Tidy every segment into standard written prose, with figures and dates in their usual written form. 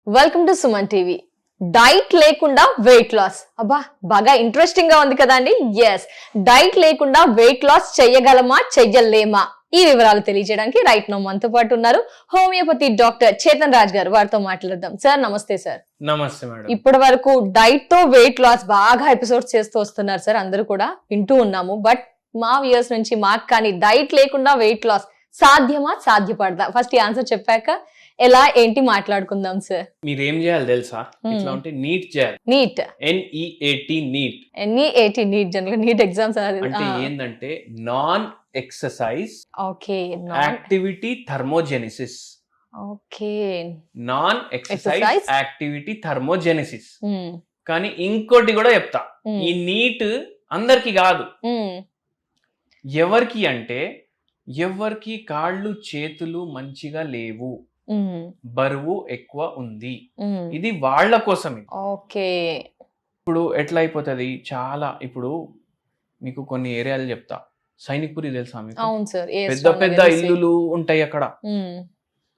Welcome to Suman TV. Diet లేకుండా weight loss, అబ్బా బాగా ఇంట్రెస్టింగ్ గా ఉంది కదా అండి. ఎస్, డైట్ లేకుండా వెయిట్ లాస్ చెయ్యగలమా చెయ్యలేమా, ఈ వివరాలు తెలియజేయడానికి రైట్ నో మనతో పాటు ఉన్నారు హోమియోపతి డాక్టర్ చేతన్ రాజ్ గారు. వారితో మాట్లాడదాం. సార్ నమస్తే. సార్ నమస్తే మేడం. ఇప్పటి వరకు డైట్ తో వెయిట్ లాస్ బాగా ఎపిసోడ్స్ చేస్తూ వస్తున్నారు సార్, అందరూ కూడా వింటూ ఉన్నాము. బట్ మా వ్యూయర్స్ నుంచి మాకు కానీ డైట్ లేకుండా వెయిట్ లాస్ సాధ్యమా, సాధ్యపడదా? ఫస్ట్ ఈ ఆన్సర్ చెప్పాక ఎలా ఏంటి మాట్లాడుకుందాం సార్. మీరు ఏం చేయాలి తెలుసా? ఇట్లా ఉంటే నీట్ చేయాలి. NEAT, NEAT NEAT. NEAT NEAT, general NEAT exams అంటే ఏంటంటే non exercise okay, activity thermogenesis. Okay, non exercise activity thermogenesis. కానీ ఇంకోటి కూడా చెప్తా, ఈ నీట్ అందరికి కాదు. ఎవరికి అంటే ఎవరికి కాళ్ళు చేతులు మంచిగా లేవు, బరువు ఎక్కువ ఉంది, ఇది వాళ్ళ కోసమే. ఓకే, ఇప్పుడు ఎట్లా అయిపోతుంది, చాలా ఇప్పుడు మీకు కొన్ని ఏరియాలు చెప్తా. సైనిక్పురి తెలుసా మీకు? అవును సార్. పెద్ద పెద్ద ఇల్లులు ఉంటాయి అక్కడ.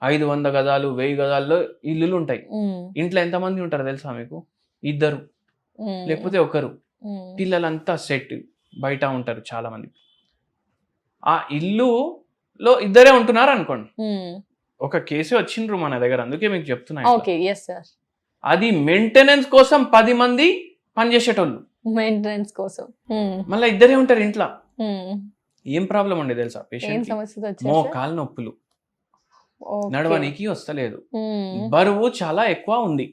500 గజాలు 1000 గజాల్లో ఇల్లులు ఉంటాయి. ఇంట్లో ఎంతమంది ఉంటారు తెలుసా మీకు? 2 లేకపోతే 1. పిల్లలంతా సెట్ బయట ఉంటారు చాలా మంది. ఆ ఇల్లులో 2 ఉంటున్నారు అనుకోండి. ఒక కేసు వచ్చిండ్రు మన దగ్గర, అందుకే మీకు చెప్తున్నా. అది మెయింటెనెన్స్ కోసం 10 మంది పనిచేసేటోళ్ళు, మెయింటెనెన్స్ కోసం. మళ్ళీ 2 ఉంటారు ఇంట్లో. ఏం ప్రాబ్లం ఉండే తెలుసా? పేషెంట్ మోకాలు నొప్పులు, నడవనికి వస్తలేదు, బరువు చాలా ఎక్కువ ఉంది,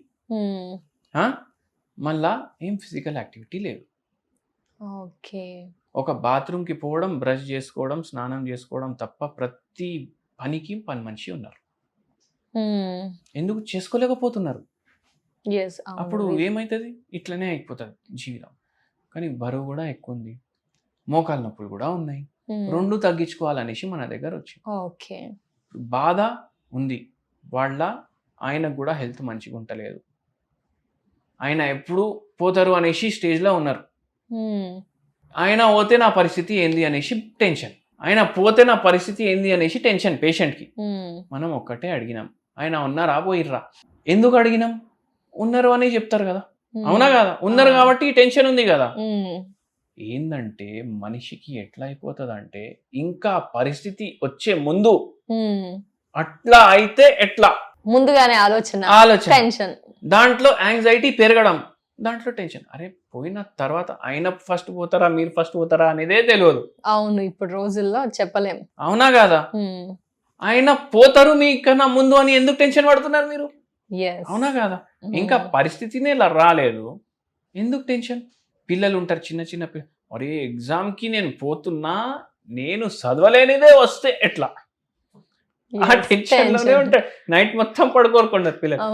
మళ్ళా ఏం ఫిజికల్ యాక్టివిటీ లేదు. ఒక బాత్రూమ్ కి పోవడం, బ్రష్ చేసుకోవడం, స్నానం చేసుకోవడం తప్ప ప్రతి పనికి పని మనిషి ఉన్నారు. ఎందుకు చేసుకోలేకపోతున్నారు? అప్పుడు ఏమైతుంది? ఇట్లనే అయిపోతుంది జీవితం. కానీ బరువు కూడా ఎక్కువ ఉంది, మోకాలు నొప్పులు కూడా ఉన్నాయి, 2 తగ్గించుకోవాలనేసి మన దగ్గర వచ్చి బాధ ఉంది. ఆయనకు కూడా హెల్త్ మంచిగా ఉంటలేదు, ఆయన ఎప్పుడు పోతారు అనేసి స్టేజ్లో ఉన్నారు. ఆయన పోతే నా పరిస్థితి ఏంది అనేసి టెన్షన్, ఆయన పోతే నా పరిస్థితి ఏంది అనేసి టెన్షన్ పేషెంట్కి. మనం ఒక్కటే అడిగినాం, ఆయన ఉన్నారా పోయిర్రా? ఎందుకు అడిగినాం? ఉన్నారు అని చెప్తారు కదా, అవునా కదా? ఉన్నారు కాబట్టి టెన్షన్ ఉంది కదా. ఏందంటే మనిషికి ఎట్లా అయిపోతుంది అంటే, ఇంకా పరిస్థితి వచ్చే ముందు అట్లా అయితే ఎట్లా ముందుగానే ఆలోచన, టెన్షన్, దాంట్లో యాంగ్జైటీ పెరగడం, దాంట్లో టెన్షన్. అరే పోయిన తర్వాత ఆయన ఫస్ట్ పోతారా మీరు ఫస్ట్ పోతారా అనేదే తెలియదు. అవును, ఇప్పుడు రోజుల్లో చెప్పలేం, అవునా కదా? ఆయన పోతారు మీకన్నా ముందు అని ఎందుకు టెన్షన్ పడుతున్నారు మీరు? అవునా కదా? ఇంకా పరిస్థితినే ఇలా రాలేదు, ఎందుకు టెన్షన్? పిల్లలు ఉంటారు, చిన్న చిన్న పిల్లలు, అరే ఎగ్జామ్కి నేను పోతున్నా, నేను చదవలేనిదే వస్తే ఎట్లా, ఆ టెన్షన్ లోనే ఉంటాడు, నైట్ మొత్తం పడుకోరుకుంటారు పిల్లలు.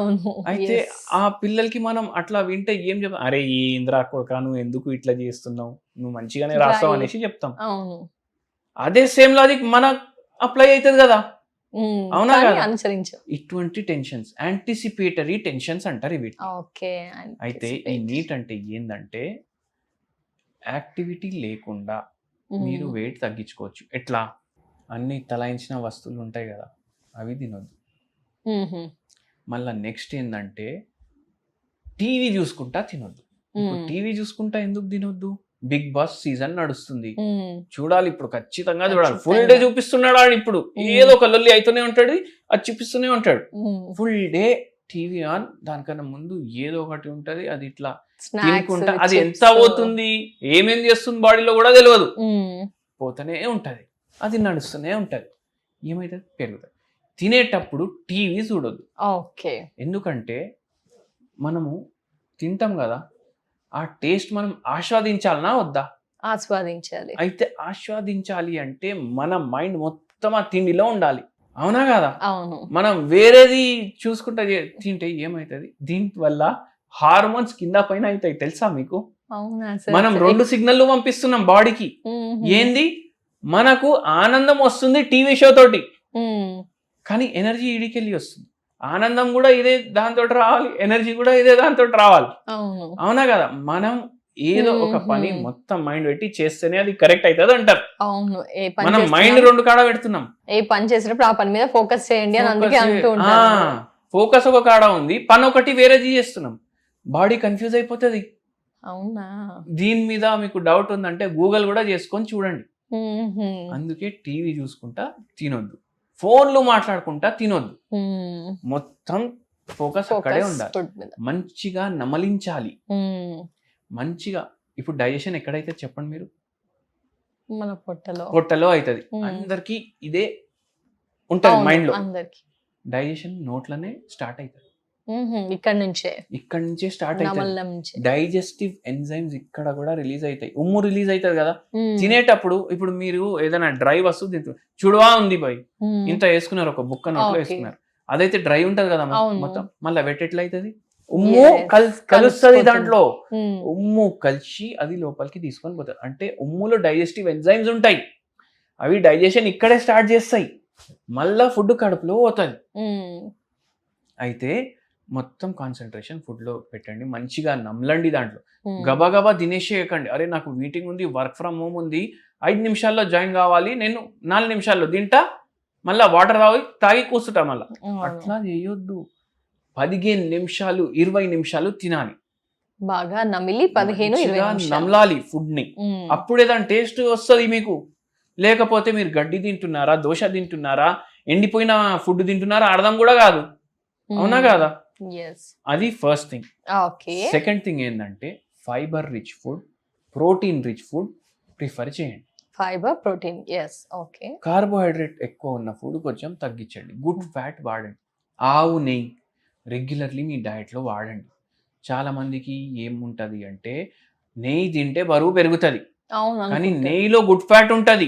అయితే ఆ పిల్లలకి మనం అట్లా వింటే ఏం చెప్తాం? అరే ఏంద్రా కొడుకా, నువ్వు ఎందుకు ఇట్లా చేస్తున్నావు, నువ్వు మంచిగానే రాస్తావు అనేసి చెప్తాం. అదే సేమ్ లాజిక్ మన అప్లై అవుతుంది కదా, అవునా కదా? ఇటువంటి టెన్షన్స్ యాంటిసిపేటరీ టెన్షన్స్ అంటారు ఇవి. అయితే ఈ నీట్ అంటే ఏంటంటే, యాక్టివిటీ లేకుండా మీరు వెయిట్ తగ్గించుకోవచ్చు. ఎట్లా? అన్ని తలాయించిన వస్తువులు ఉంటాయి కదా, అవి తినొద్దు. మళ్ళా నెక్స్ట్ ఏంటంటే, టీవీ చూసుకుంటా తినొద్దు. టీవీ చూసుకుంటా ఎందుకు తినొద్దు? బిగ్ బాస్ సీజన్ నడుస్తుంది, చూడాలి. ఇప్పుడు ఖచ్చితంగా చూడాలి. ఫుల్ డే చూపిస్తున్నాడు ఆడు. ఇప్పుడు ఏదో ఒక లొల్లి అయితేనే ఉంటాడు, అది చూపిస్తూనే ఉంటాడు. ఫుల్ డే టీవీ ఆన్, దానికన్నా ముందు ఏదో ఒకటి ఉంటది, అది ఇట్లా తినుకుంటా. అది ఎంత పోతుంది, ఏమేం చేస్తుంది బాడీలో కూడా తెలియదు, పోతూనే ఉంటది, అది నడుస్తూనే ఉంటది. ఏమైతుంది? పెరుగుతుంది. తినేటప్పుడు టీవీ చూడొద్దు. ఎందుకంటే మనము తింటాం కదా, ఆ టేస్ట్ మనం ఆస్వాదించాలనా వద్దా? ఆస్వాదించాలి. అయితే ఆస్వాదించాలి అంటే మన మైండ్ మొత్తం ఆ తిండిలో ఉండాలి, అవునా కదా? అవును. మనం వేరేది చూసుకుంటా తింటే ఏమైతుంది? దీనివల్ల హార్మోన్స్ కింద పైన అవుతాయి, తెలుసా మీకు? మనం 2 సిగ్నల్ పంపిస్తున్నాం బాడీకి. ఏంది? మనకు ఆనందం వస్తుంది టీవీ షో తోటి, కానీ ఎనర్జీ ఈడికెళ్ళి వస్తుంది. ఆనందం కూడా ఇదే దాంతో రావాలి, ఎనర్జీ కూడా ఇదే దాంతో రావాలి, అవునా కదా? మనం ఏదో ఒక పని మొత్తం మైండ్ పెట్టి చేస్తేనే అది కరెక్ట్ అవుతుంది అంటారు. అవును, మనం మైండ్ 2 కాడ పెడుతున్నాం. ఏ పని చేసినప్పుడు ఆ పని మీద ఫోకస్ చేయండి అని అందుకే అంటూ ఉంటారు. ఫోకస్ ఒక కాడ ఉంది, పని ఒకటి వేరేది చేస్తున్నాం, బాడీ కన్ఫ్యూజ్ అయిపోతుంది. అవునా? దీని మీద మీకు డౌట్ ఉందంటే గూగుల్ కూడా చేసుకొని చూడండి. అందుకే టీవీ చూసుకుంటా తినొద్దు, ఫోన్లు మాట్లాడుకుంటా తినొద్దు, మొత్తం ఫోకస్ అక్కడే ఉండాలి. మంచిగా నమలించాలి, మంచిగా. ఇప్పుడు డైజెషన్ ఎక్కడైతే చెప్పండి మీరు? మన పొట్టలో అవుతుంది. అందరికి ఇదే ఉంటది మైండ్ లో. డైజెషన్ నోట్లోనే స్టార్ట్ అవుతుంది, ఇక్కడ నుంచే స్టార్ట్ అవుతుంది. డైజెస్టివ్ ఎంజైమ్స్ ఇక్కడ కూడా రిలీజ్ అవుతాయి. ఉమ్ము రిలీజ్ అవుతుంది కదా తినేటప్పుడు. ఇప్పుడు మీరు ఏదైనా డ్రై వస్తువు తింటారు, చుడువా ఉంది బాయ్, ఇంత వేసుకున్నారు, ఒక బుక్క నోట్లో వేసుకున్నారు, అదైతే డ్రై ఉంటది కదా మొత్తం, మళ్ళీ వెట్ ఎట్లా అవుతుంది? ఉమ్ము కలుస్తుంది దాంట్లో, ఉమ్ము కలిసి అది లోపలికి తీసుకొని పోతుంది. అంటే ఉమ్ములో డైజెస్టివ్ ఎంజైమ్స్ ఉంటాయి, అవి డైజెషన్ ఇక్కడే స్టార్ట్ చేస్తాయి, మళ్ళా ఫుడ్ కడుపులో పోతుంది. అయితే మొత్తం కాన్సన్ట్రేషన్ ఫుడ్ లో పెట్టండి, మంచిగా నమలండి. దాంట్లో గబా తినేసేయకండి. అరే నాకు మీటింగ్ ఉంది, వర్క్ ఫ్రమ్ హోమ్ ఉంది, 5 నిమిషాల్లో జాయిన్ కావాలి, నేను 4 నిమిషాల్లో తింటా, మళ్ళా వాటర్ తాగి కూర్చుంటా, మళ్ళా అట్లా చేయొద్దు. 15 నిమిషాలు 20 నిమిషాలు తినాలి, బాగా నమిలి 15-20 నమలాలి ఫుడ్ ని. అప్పుడే దాని టేస్ట్ వస్తుంది మీకు. లేకపోతే మీరు గడ్డి తింటున్నారా, దోశ తింటున్నారా, ఎండిపోయిన ఫుడ్ తింటున్నారా అర్థం కూడా కాదు. అవునా కాదా? అది ఫస్ట్ థింగ్. సెకండ్ థింగ్ ఏంటంటే fibre rich food, protein rich food prefer చేయండి. ఫైబర్, ప్రోటీన్, కార్బోహైడ్రేట్ ఎక్కువ ఉన్న ఫుడ్ కొంచెం తగ్గించండి. గుడ్ ఫ్యాట్ వాడండి. ఆవు నెయ్యి రెగ్యులర్లీ మీ డయట్లో వాడండి. చాలా మందికి ఏముంటది అంటే నెయ్యి తింటే బరువు పెరుగుతుంది, కానీ నెయ్యిలో గుడ్ ఫ్యాట్ ఉంటది.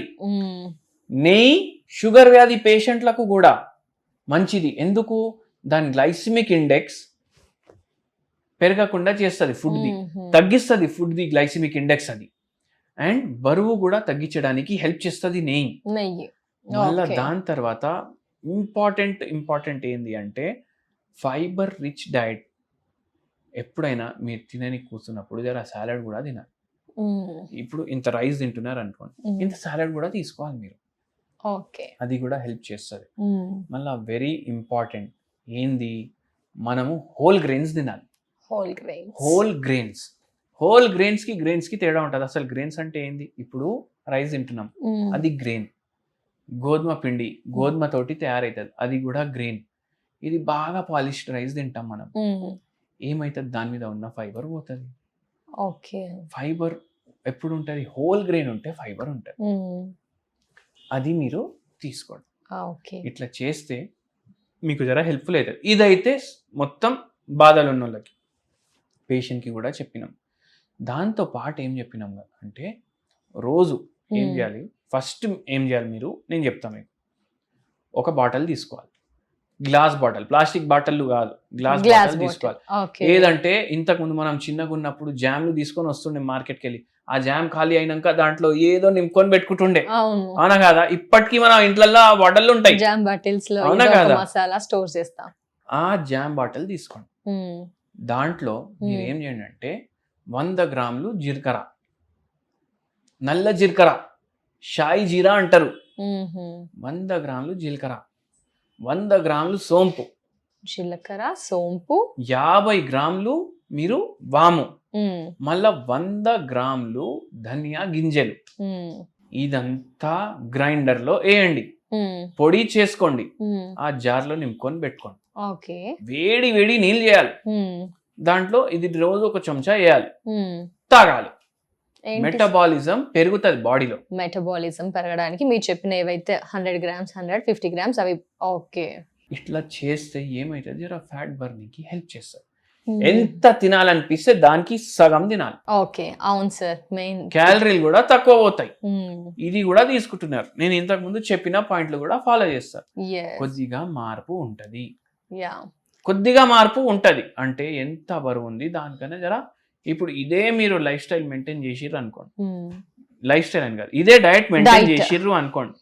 నెయ్యి షుగర్ వ్యాధి పేషెంట్లకు కూడా మంచిది. ఎందుకు? దాని గ్లైసిమిక్ ఇండెక్స్ పెరగకుండా చేస్తుంది, ఫుడ్ది తగ్గిస్తుంది, ఫుడ్ది గ్లైసిమిక్ ఇండెక్స్ అది. అండ్ బరువు కూడా తగ్గించడానికి హెల్ప్ చేస్తుంది నెయ్యి. మళ్ళీ దాని తర్వాత ఇంపార్టెంట్ ఏంది అంటే ఫైబర్ రిచ్ డైట్. ఎప్పుడైనా మీరు తినని కూర్చున్నప్పుడు జర సాలడ్ కూడా తినాలి. ఇప్పుడు ఇంత రైస్ తింటున్నారు అనుకోండి, ఇంత సాలడ్ కూడా తీసుకోవాలి మీరు, అది కూడా హెల్ప్ చేస్తుంది. మళ్ళీ వెరీ ఇంపార్టెంట్ ఏంది, మనము హోల్ గ్రెయిన్స్ తినాలి. హోల్ గ్రెయిన్స్ కి తేడా ఉంటుంది. అసలు గ్రెయిన్స్ అంటే ఏంది? ఇప్పుడు రైస్ తింటున్నాం, అది గ్రెయిన్. గోధుమ పిండి గోధుమ తోటి తయారవుతుంది, అది కూడా గ్రెయిన్. ఇది బాగా పాలిష్డ్ రైస్ తింటాం మనం, ఏమైతుంది? దాని మీద ఉన్న ఫైబర్ పోతుంది. ఫైబర్ ఎప్పుడు ఉంటుంది? హోల్ గ్రెయిన్ ఉంటే ఫైబర్ ఉంటుంది, అది మీరు తీసుకోండి. ఇట్లా చేస్తే మీకు జర హెల్ప్ఫుల్ అవుతుంది. ఇదైతే మొత్తం బాధలు ఉన్న వాళ్ళకి, పేషెంట్కి కూడా చెప్పినాం. దాంతో పాటు ఏం చెప్పినాం అంటే రోజు ఏం చేయాలి? ఫస్ట్ ఏం చేయాలి మీరు, నేను చెప్తాను మీకు. ఒక బాటిల్ తీసుకోవాలి, గ్లాస్ బాటిల్, ప్లాస్టిక్ బాటిల్ కాదు, గ్లాస్ బాటిల్ తీసుకోవాలి. ఏదంటే ఇంతకుముందు మనం చిన్నగా ఉన్నప్పుడు జామ్లు తీసుకొని వస్తుండే మార్కెట్కి వెళ్ళి, ఆ జామ్ ఖాళీ అయినాక దాంట్లో ఏదో నింపుకొని పెట్టుకుంటుండే, అవునా కదా? ఇప్పటికీ మన ఇంట్లలో బాటిల్ ఉంటాయి, జామ్ బాటిల్స్, అవునా కదా? మసాలా స్టోర్ చేస్తాం. ఆ జామ్ బాటిల్ తీసుకోండి, దాంట్లో మీరు ఏం చేయండి అంటే 100 గ్రాములు జీలకర్ర, నల్ల జీలకర్ర, షాయి జీరా అంటారు, 100 గ్రాములు జీలకర్ర, 100 గ్రాములు సోంపు, జీలకర్ర సోంపు, 50 గ్రాములు మీరు వాము, మళ్ళా 100 గ్రాములు ధనియా గింజలు. ఇదంతా గ్రైండర్ లో వేయండి, పొడి చేసుకోండి, ఆ జార్ లో నింపుకొని పెట్టుకోండి. వేడి నీళ్ళు చేయాలి, దాంట్లో ఇది రోజు ఒక చెంచా వేయాలి, తాగాలి. మెటబాలిజం పెరుగుతుంది బాడీలో. మెటబాలిజం పెరగడానికి మీరు చెప్పిన ఏవైతే 100 గ్రామ్స్ 150 గ్రామ్స్ అవి ఇట్లా చేస్తే ఏమైతుంది? ఫ్యాట్ బర్నింగ్ కి హెల్ప్ చేస్తుంది. ఎంత తినాలనిపిస్తే దానికి సగం తినాలి. అవును సార్, మెయిన్ క్యాలరీలు కూడా తక్కువ పోతాయి. ఇది కూడా తీసుకుంటున్నారు. నేను ఇంతకు ముందు చెప్పిన పాయింట్లు కూడా ఫాలో చేస్తారు. కొద్దిగా మార్పు ఉంటది, అంటే ఎంత బరువు ఉంది దానికన్నా జర. ఇప్పుడు ఇదే మీరు లైఫ్ స్టైల్ మెయింటైన్ చేసిర్రు అనుకోండి, లైఫ్ స్టైల్ అని కాదు, ఇదే డైట్ మెయింటైన్ చేసిర్రు అనుకోండి,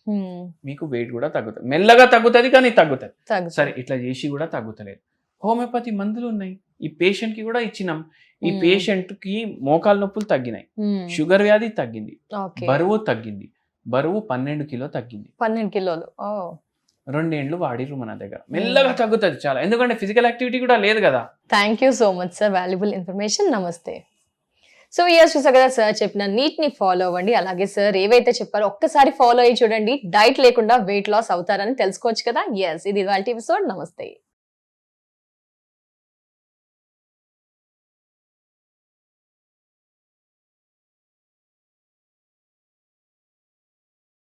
మీకు వెయిట్ కూడా తగ్గుతుంది. మెల్లగా తగ్గుతుంది, కానీ తగ్గుతుంది. సరే, ఇట్లా చేసి కూడా తగ్గుతలేదు. హోమియోపతి మందులు ఉన్నాయి, ఈ పేషెంట్ కి కూడా ఇచ్చినాం. ఈ పేషెంట్ కి మోకాలు నొప్పులు తగ్గినాయి, షుగర్ వ్యాధి తగ్గింది, బరువు తగ్గింది, బరువు 12 కిలో తగ్గింది. 12 కిలోలు 2 ఏండ్లు వాడిర్రు మన దగ్గర, మెల్లగా తగ్గుతుంది చాలా, ఎందుకంటే ఫిజికల్ యాక్టివిటీ కూడా లేదు కదా. Thank you so much sir, valuable information. నమస్తే. సో ఇయర్స్ చూసా కదా సార్ చెప్పిన నీట్ ని ఫాలో అవ్వండి. అలాగే సార్ ఏవైతే చెప్పారో ఒక్కసారి ఫాలో అయ్యి చూడండి, డైట్ లేకుండా వెయిట్ లాస్ అవుతారని తెలుసుకోవచ్చు కదా. ఎస్, ఇది ఇవాల్టి ఎపిసోడ్. నమస్తే.